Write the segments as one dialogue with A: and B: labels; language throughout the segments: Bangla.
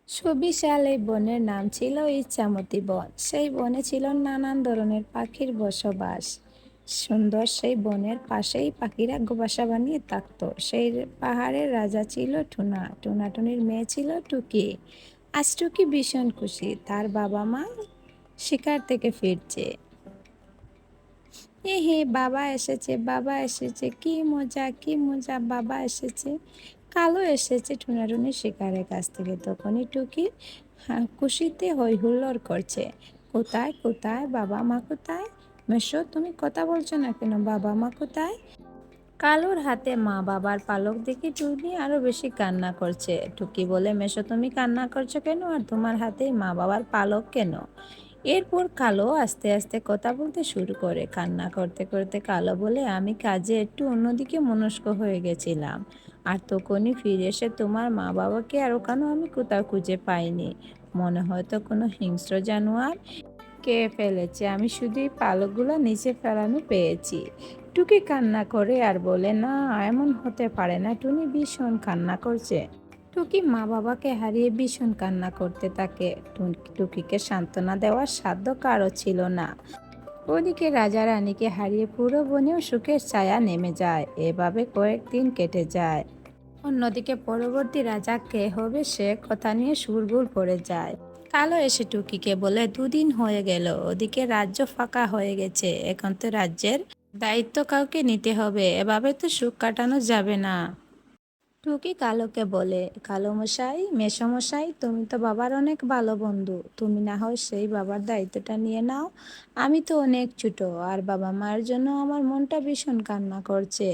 A: সুবিশাল এই বনের নাম ছিল ইচ্ছামতি বন। সেই বনে ছিল নানান ধরনের পাখির বসবাস। সুন্দর সেই বনের পাশেই পাখিরা বাসা বানিয়ে থাকতো। সেই পাহাড়ের রাজা ছিল টুনা। টুনাটুনির মেয়ে ছিল টুকি। আজ টুকি ভীষণ খুশি, তার বাবা মা শিকার থেকে ফিরছে। এ হে, বাবা এসেছে, বাবা এসেছে, কি মজা কি মজা, বাবা এসেছে। কালো এসেছে টুনাটুনি শিকারের কাছ থেকে। তখনই টুকি খুশিতে হই হুল্লোড় করছে। কোথায় কোথায়, বাবা মা কোথায়? মেশো, তুমি কথা বলছো না কেন? বাবা মা কোথায়? কালুর হাতে মা বাবার পালক দেখে টুনি আরো বেশি কান্না করছে। টুকি বলে, মেশো তুমি কান্না করছো কেন? আর তোমার হাতে মা বাবার পালক কেন? এরপর কালো আস্তে আস্তে কথা বলতে শুরু করে। কান্না করতে করতে কালো বলে, আমি কাজে একটু অন্যদিকে মনস্ক হয়ে গেছিলাম। আর তখনই ফিরে এসে তোমার মা বাবাকে আর ওখানে আমি কোথাও খুঁজে পাইনি। মনে হয়তো কোনো হিংস্র জানোয়ার কে ফেলেছে, আমি শুধুই পালকগুলো নিচে ফেলানো পেয়েছি। টুকি কান্না করে আর বলে, না, এমন হতে পারে না। টুনি ভীষণ কান্না করছে। টুকি মা বাবাকে হারিয়ে ভীষণ কান্না করতে থাকে। টুকিকে সান্ত্বনা দেওয়ার সাধ্য কারো ছিল না। ওদিকে রাজা রানীকে হারিয়ে পুরো বনেও সুখের ছায়া নেমে যায়। এভাবে কয়েকদিন কেটে যায়। অন্যদিকে পরবর্তী রাজা কে হবে সে কথা নিয়ে শোরগোল পড়ে যায়। কালো এসে টুকিকে বলে, দুদিন হয়ে গেল, ওদিকে রাজ্য ফাঁকা হয়ে গেছে, এখন তো রাজ্যের দায়িত্ব কাউকে নিতে হবে, এভাবে তো সুখ কাটানো যাবে না। টুকি কালোকে বলে, কালো মশাই, মেসমশাই, তুমি তো বাবার অনেক ভালো বন্ধু, তুমি না হয় সেই বাবার দায়িত্বটা নিয়ে নাও। আমি তো অনেক ছোট, আর বাবা মায়ের জন্য আমার মনটা ভীষণ কান্না করছে।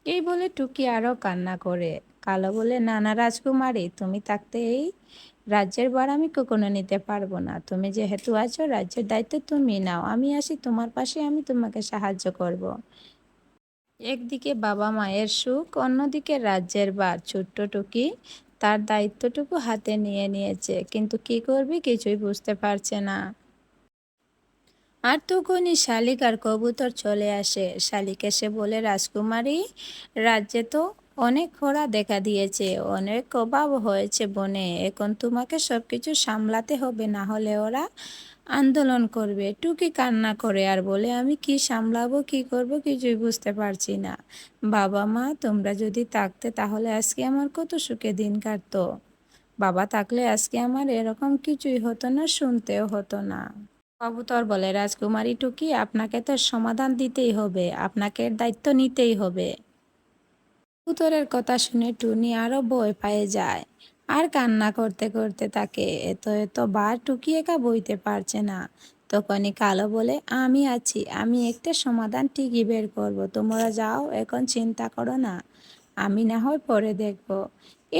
A: এই বলে টুকি আরো কান্না করে। কালো বলে, না না রাজকুমারী, তুমি থাকতে এই রাজ্যের ভার আমি কখনো নিতে পারবো না। তুমি যেহেতু আছো, রাজ্যের দায়িত্ব তুমি নাও, আমি আসি তোমার পাশে, আমি তোমাকে সাহায্য করব। একদিকে বাবা মায়ের সুখ, অন্যদিকে রাজ্যের ভার। ছোট্ট টুকি তার দায়িত্বটুকু হাতে নিয়ে নিয়েছে, কিন্তু কি করবে কিছুই বুঝতে পারছে না। আর তখনই শালিক আর কবুতর চলে আসে। শালিক এসে বলে, রাজকুমারী, রাজ্যে তো অনেক খরা দেখা দিয়েছে, অনেক অভাব হয়েছে বনে, এখন তোমাকে সবকিছু সামলাতে হবে, না হলে ওরা আন্দোলন করবে। টুকি কান্না করে আর বলে, আমি কি সামলাবো, কি করব, কিছুই বুঝতে পারছি না। বাবা মা তোমরা যদি থাকতে তাহলে আজকে আমার কত সুখে দিন কাটতো। বাবা থাকলে আজকে আমার এরকম কিছুই হতো না, শুনতেও হতো না। কবুতর বলে, রাজকুমারী টুকি, আপনাকে তো সমাধান দিতেই হবে, আপনাকে এর দায়িত্ব নিতেই হবে। কবুতরের কথা শুনে টুনি আরো ভয় পেয়ে যায় আর কান্না করতে করতে থাকে। এত এত বার টুকি একা বইতে পারছে না। তখনই কালো বলে, আমি আছি, আমি একটা সমাধান ঠিকই বের করব, তোমরা যাও, এখন চিন্তা করো না, আমি না হয় পরে দেখব।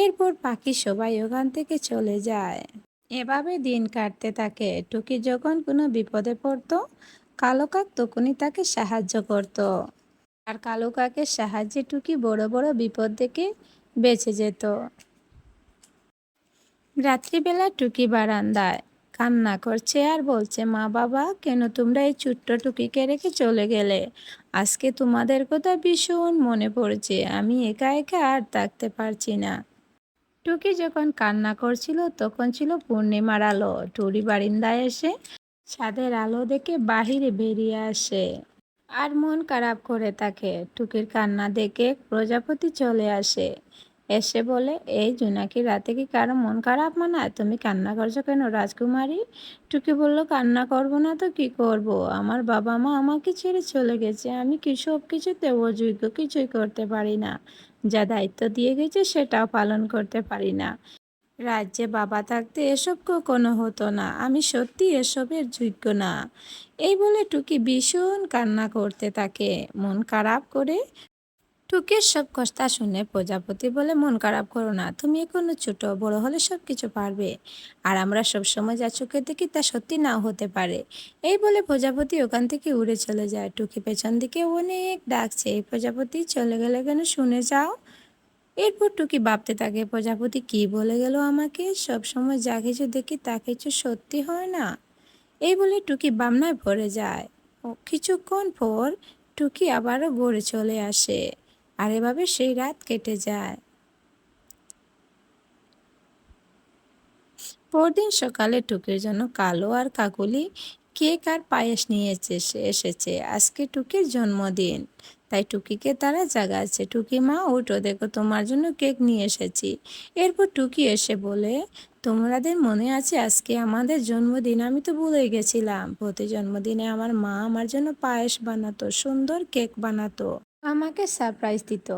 A: এরপর পাখি সবাই ওখান থেকে চলে যায়। এভাবে দিন কাটতে থাকে। টুকি যখন কোনো বিপদে পড়তো, কালো কাক তখনই তাকে সাহায্য করত। আর কালো কাকের সাহায্যে টুকি বড় বড় বিপদ থেকে বেঁচে যেত। রাত্রিবেলা টুকি বারান্দায় কান্না করছে আর বলছে, মা বাবা, কেন তোমরা এই ছোট্ট টুকিকে রেখে চলে গেলে? আজকে তোমাদের কথা ভীষণ মনে পড়ছে, আমি একা একা আর থাকতে পারছি না। টুকি যখন কান্না করছিল তখন ছিল পূর্ণিমার আলো। টুরি বারিন্দায় এসে ছাদের আলো দেখে বাহিরে বেরিয়ে আসে আর মন খারাপ করে থাকে। টুকির কান্না দেখে প্রজাপতি চলে আসে, এসে বলে, এই জোনাকি রাতে কি কারো মন খারাপ মানায়? তুমি কান্না করছো কেন রাজকুমারী? টুকি বলল, কান্না করব না তো কি করব, আমার বাবা মা আমাকে ছেড়ে চলে গেছে, আমি কি সব কিছুতে অযোগ্য, কিছুই করতে পারি না, যা দায়িত্ব দিয়ে গেছে সেটাও পালন করতে পারি না। রাজ্যে বাবা থাকতে এসব কখনো হতো না, আমি সত্যি এসবের যোগ্য না। এই বলে টুকি ভীষণ কান্না করতে থাকে, মন খারাপ করে। টুকির সব কথা শুনে প্রজাপতি বলে, মন খারাপ করো না, তুমি এখনো ছোট, বড় হলে সব কিছু পারবে। আর আমরা সব সময় যা চোখে দেখি তা সত্যি নাও হতে পারে। এই বলে প্রজাপতি ওখান থেকে উড়ে চলে যায়। টুকি পেছন দিকে অনেক ডাকছে, এই প্রজাপতি চলে গেলে কেন, শুনে যাও। এরপর টুকি ভাবতে থাকে, প্রজাপতি কি বলে গেল আমাকে, সব সময় যা কিছু দেখি তা কিছু সত্যি হয় না। এই বলে টুকি ভাবনায় পড়ে যায়। ও কিছুক্ষণ পর টুকি আবারও ঘরে চলে আসে, আর এভাবে সেই রাত কেটে যায়। পরদিন সকালে টুকির জন্য কালো আর কাকুলি কেক আর পায়েস নিয়ে এসেছে। আজকে টুকির জন্মদিন, তাই টুকিকে তারা জাগাচ্ছে। টুকি মা, ওঠো, দেখো তোমার জন্য কেক নিয়ে এসেছি। এরপর টুকি এসে বলে, তোমাদের মনে আছে আজকে আমাদের জন্মদিন? আমি তো ভুলে গেছিলাম। প্রতি জন্মদিনে আমার মা আমার জন্য পায়েস বানাতো, সুন্দর কেক বানাতো, আমাকে সারপ্রাইজ দিত।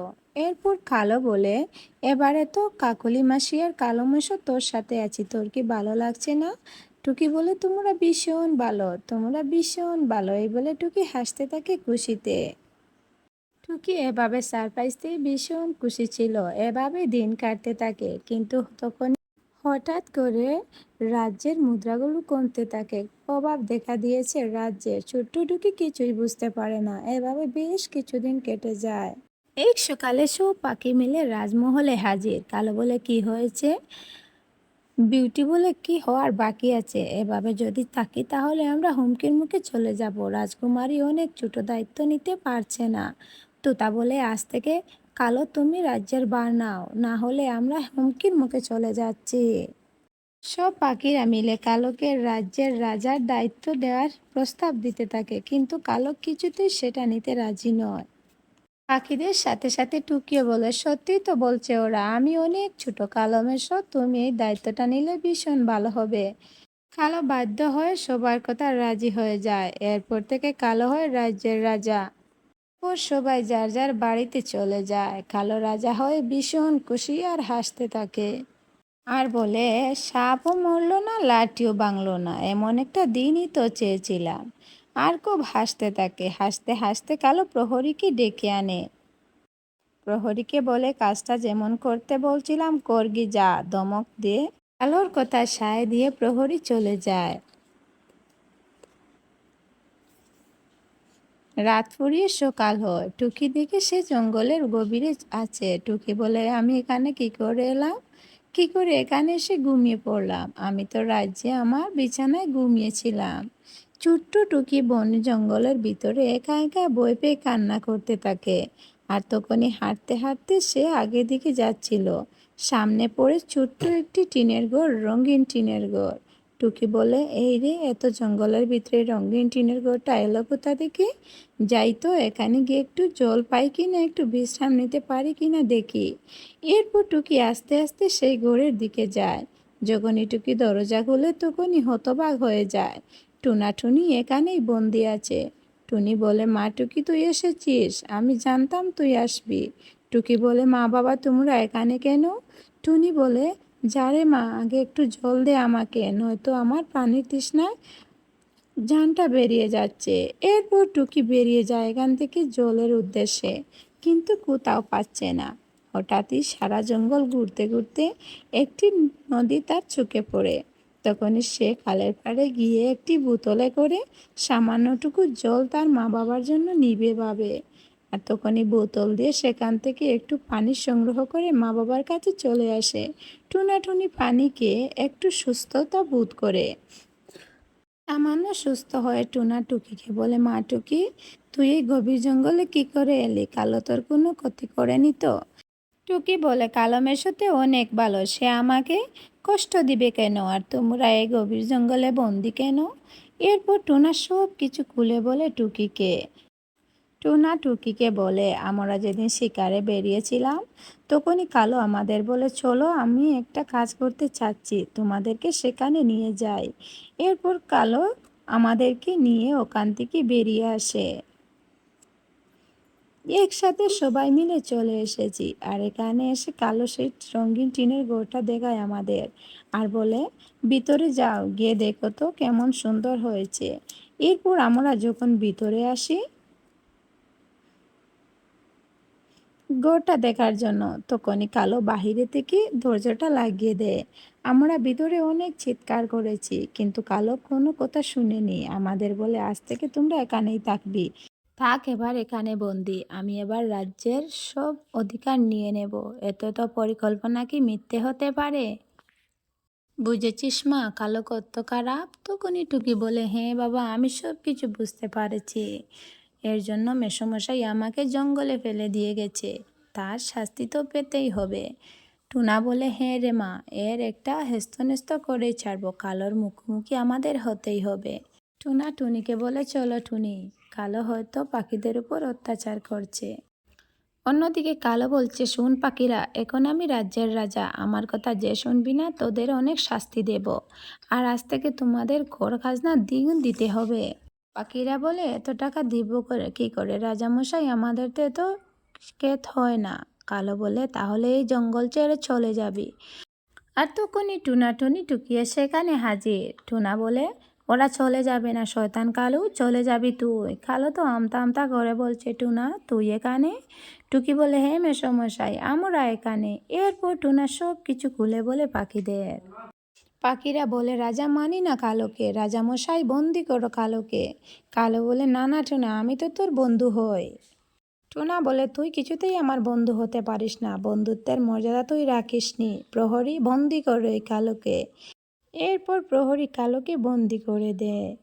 A: এরপর কালো বলে, এবারে তো কাকলি মাসি আর কালো মেশো তোর সাথে আছি, তোর কি ভালো লাগছে না? টুকি বলে, তোমরা ভীষণ ভালো, তোমরা ভীষণ ভালো। এই বলে টুকি হাসতে থাকে খুশিতে। টুকি এভাবে সারপ্রাইজ দিয়ে ভীষণ খুশি ছিল। এভাবে দিন কাটতে থাকে, কিন্তু তখন হঠাৎ করে রাজ্যের মুদ্রাগুলো কমতে থাকে। প্রভাব দেখা দিয়েছে রাজ্যের। ছোট্ট টুকি কিছুই বুঝতে পারে না। এভাবে বেশ কিছুদিন কেটে যায়। এক সকালে সব পাখি মিলে রাজমহলে হাজির। কালো বলে, কি হয়েছে? বিউটি বলে, কি হওয়ার বাকি আছে? এভাবে যদি থাকি তাহলে আমরা হুমকির মুখে চলে যাব। রাজকুমারী অনেক ছোট, দায়িত্ব নিতে পারছে না। তোতা বলে, আজ থেকে কালো তুমি রাজ্যের ভার নাও, না হলে আমরা হুমকির মুখে চলে যাচ্ছি। সব পাখিরা মিলে কালোকে রাজ্যের রাজার দায়িত্ব দেওয়ার প্রস্তাব দিতে থাকে, কিন্তু কালো কিছুতেই সেটা নিতে রাজি নয়। পাখিদের সাথে সাথে টুকিও বলে, সত্যি তো বলছে ওরা, আমি অনেক ছোট, কালো মেশো তুমি এই দায়িত্বটা নিলে ভীষণ ভালো হবে। কালো বাধ্য হয়ে সবার কথা রাজি হয়ে যায়। এরপর থেকে কালো হয় রাজ্যের রাজা। ওর সবাই যার যার বাড়িতে চলে যায়। কালো রাজা হয়ে ভীষণ খুশি আর হাসতে থাকে, আর বলে, সাপও মরল না, লাঠিও ভাঙলো না, এমন একটা দিনই তো চেয়েছিলাম। আর খুব হাসতে থাকে। হাসতে হাসতে কালো প্রহরীকে ডেকে আনে। প্রহরীকে বলে, কাজটা যেমন করতে বলছিলাম করগি যা, ধমক দিয়ে। কালোর কথা সায় দিয়ে প্রহরী চলে যায়। রাত ফুরিয়ে সকাল হয়। টুকি দেখে সে জঙ্গলের গভীরে আছে। টুকি বলে, আমি এখানে কি করে এলাম? কি করে এখানে এসে ঘুমিয়ে পড়লাম? আমি তো রাজ্যে আমার বিছানায় ঘুমিয়েছিলাম। ছোট্ট টুকি বন জঙ্গলের ভিতরে একা একা ভয় পেয়ে কান্না করতে থাকে। আর তখনই হাঁটতে হাঁটতে সে আগের দিকে যাচ্ছিল। সামনে পড়ে ছোট্ট একটি টিনের ঘর, রঙিন টিনের ঘর। টুকি বলে, এই রে, এত জঙ্গলের ভিতরে রঙিন টিনের ঘরটা এলো কোথা থেকে? যাই তো, এখানে গিয়ে একটু জল পাই কিনা, একটু বিশ্রাম নিতে পারি কিনা দেখি। এরপর টুকি আস্তে আস্তে সেই ঘরের দিকে যায়। যখনই টুকি দরজা খুলে তখনই হতবাক হয়ে যায়। টুনাটুনি এখানেই বন্দি আছে। টুনি বলে, মা টুকি, তুই এসেছিস? আমি জানতাম তুই আসবি। টুকি বলে, মা বাবা তোমরা এখানে কেন? টুনি বলে, যারে মা, আগে একটু জল দে আমাকে, নয়তো আমার পানির তৃষ্ণায় জানটা বেরিয়ে যাচ্ছে। এরপর টুকি বেরিয়ে যায় এখান থেকে জলের উদ্দেশ্যে, কিন্তু কোথাও পাচ্ছে না। হঠাৎই সারা জঙ্গল ঘুরতে ঘুরতে একটি নদী তার চোখে পড়ে। তখনই সে খালের পাড়ে গিয়ে একটি বোতলে করে সামান্যটুকু জল তার মা বাবার জন্য নিবে ভাবে। আর তখনই বোতল দিয়ে সেখান থেকে একটু পানি সংগ্রহ করে মা বাবার কাছে চলে আসে। টুনাটুনি পানি খেয়ে একটু সুস্থতা বোধ করে। সামান্য সুস্থ হয়ে টুনা টুকিকে বলে, মা টুকি, তুই এই গভীর জঙ্গলে কি করে এলি? কালো তোর কোনো ক্ষতি করেনি তো? টুকি বলে, কালো মেশোতে অনেক ভালো, সে আমাকে কষ্ট দিবে কেন? আর তোমরা এই গভীর জঙ্গলে বন্দি কেন? এরপর টুনা সব কিছু খুলে বলে টুকিকে। টুনা টুকিকে বলে, আমরা যেদিন শিকারে বেরিয়েছিলাম তখনই কালো আমাদের বলে, চলো, আমি একটা কাজ করতে চাচ্ছি, তোমাদেরকে সেখানে নিয়ে যাই। এরপর কালো আমাদেরকে নিয়ে ওখান থেকে বেরিয়ে আসে। একসাথে সবাই মিলে চলে এসেছি। আর এখানে এসে কালো সেই রঙিন টিনের ঘরটা দেখায় আমাদের, আর বলে, ভিতরে যাও, গিয়ে দেখো তো কেমন সুন্দর হয়েছে। এরপর আমরা যখন ভিতরে আসি গোটা দেখার জন্য, তখনই কালো বাহিরে থেকে দরজাটা লাগিয়ে দেয়। আমরা ভিতরে অনেক চিৎকার করেছি, কিন্তু কালো কোনো কথা শুনেনি। আমাদের বলে, আজ থেকে তোমরা এখানেই থাকবি। থাক এবার এখানে বন্দি, আমি এবার রাজ্যের সব অধিকার নিয়ে নেব। এত তো পরিকল্পনা কি মিথ্যে হতে পারে? বুঝেছিস মা, কালো কত খারাপ? তখনই টুকি বলে, হ্যাঁ বাবা, আমি সব কিছু বুঝতে পারছি। এর জন্য মেসোমশাই আমাকে জঙ্গলে ফেলে দিয়ে গেছে, তার শাস্তি তো পেতেই হবে। টুনা বলে, হ্যাঁ রে মা, এর একটা হেস্তনেস্ত করেই ছাড়বো, কালোর মুখোমুখি আমাদের হতেই হবে। টুনা টুনিকে বলে, চলো টুনি, কালো হয়তো পাখিদের উপর অত্যাচার করছে। অন্যদিকে কালো বলছে, শোন পাখিরা, এখন আমি রাজ্যের রাজা, আমার কথা যে শুনবি না তোদের অনেক শাস্তি দেব, আর আজ থেকে তোমাদের ঘর খাজনা দ্বিগুণ দিতে হবে। পাখিরা বলে, এত টাকা দিব করে কি করে রাজামশাই, আমাদের তো এত ক্ষেত হয় না। কালো বলে, তাহলে এই জঙ্গল ছেড়ে চলে যাবি। আর তখনই টুনা টুনি টুকিয়ে সেখানে হাজির। টুনা বলে, ওরা চলে যাবে না শয়তান কালু, চলে যাবি তুই। কালো তো আমতা আমতা করে বলছে, টুনা তুই এখানে? টুকি বলে, হ্যাঁ মেসোমশাই, আমরা এখানে। এরপর টুনা সব কিছু খুলে বলে পাখিদের। পাখিরা বলে, রাজা মানি না কালোকে, রাজামশাই বন্দি করো কালোকে। কালো বলে, না না টুনা, আমি তো তোর বন্ধু হই। টুনা বলে, তুই কিছুতেই আমার বন্ধু হতে পারিস না, বন্ধুত্বের মর্যাদা তুই রাখিসনি। প্রহরী, বন্দি করো এই কালোকে। এরপর প্রহরী কালোকে বন্দি করে দেয়।